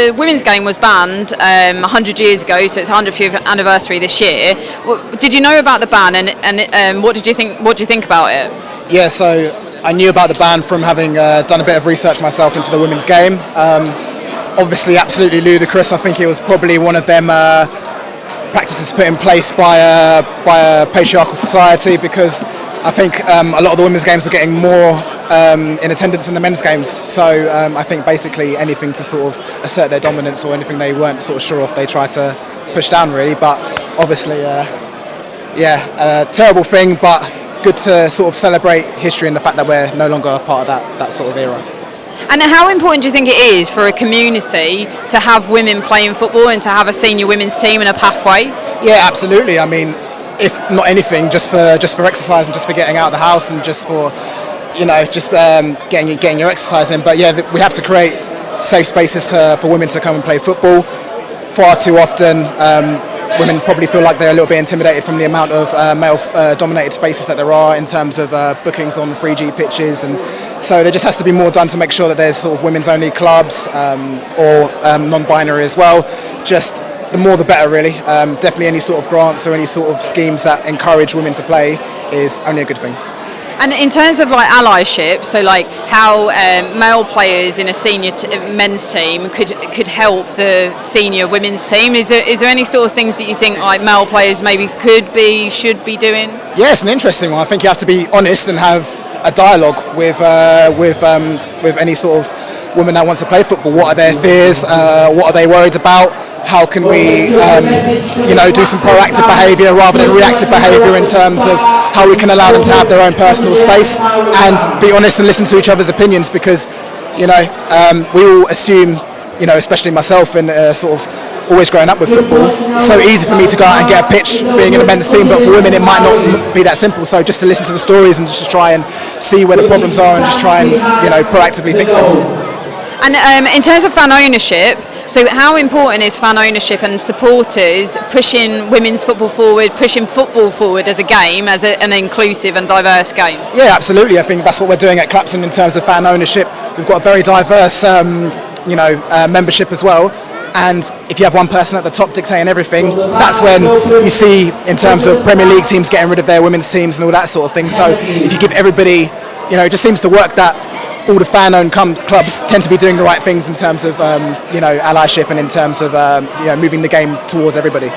the women's game was banned 100 years ago, so it's 100th anniversary this year. Did you know about the ban, and what did you think? What do you think about it? Yeah, so I knew about the ban from having done a bit of research myself into the women's game. Obviously, absolutely ludicrous. I think it was probably one of them practices put in place by a patriarchal society, because I think a lot of the women's games were getting more in attendance than the men's games. So I think basically anything to sort of assert their dominance or anything they weren't sort of sure of, they tried to push down really. But obviously, terrible thing, but good to sort of celebrate history and the fact that we're no longer a part of that sort of era. And how important do you think it is for a community to have women playing football and to have a senior women's team and a pathway? Yeah, absolutely. I mean, if not anything, just for exercise and just for getting out of the house and just for, getting your exercise in. But yeah, we have to create safe spaces for women to come and play football. Far too often, women probably feel like they're a little bit intimidated from the amount of male-dominated spaces that there are in terms of bookings on 3G pitches, and so there just has to be more done to make sure that there's sort of women's-only clubs or non-binary as well. Just the more the better, really. Definitely any sort of grants or any sort of schemes that encourage women to play is only a good thing. And in terms of like allyship, so like how male players in a senior men's team could help the senior women's team, is there any sort of things that you think like male players maybe should be doing? Yeah, it's an interesting one. I think you have to be honest and have a dialogue with any sort of woman that wants to play football. What are their fears? What are they worried about? How can we, do some proactive behaviour rather than reactive behaviour in terms of how we can allow them to have their own personal space and be honest and listen to each other's opinions, because, we all assume, especially myself and sort of always growing up with football, it's so easy for me to go out and get a pitch being in a men's team, but for women it might not be that simple. So just to listen to the stories and just try and see where the problems are and just try and, proactively fix them. And in terms of fan ownership, so how important is fan ownership and supporters pushing women's football forward, pushing football forward as a game, as an inclusive and diverse game? Yeah, absolutely. I think that's what we're doing at Clapton in terms of fan ownership. We've got a very diverse, membership as well. And if you have one person at the top dictating everything, that's when you see, in terms of Premier League teams getting rid of their women's teams and all that sort of thing. So if you give everybody, it just seems to work that all the fan-owned clubs tend to be doing the right things in terms of, allyship and in terms of, moving the game towards everybody.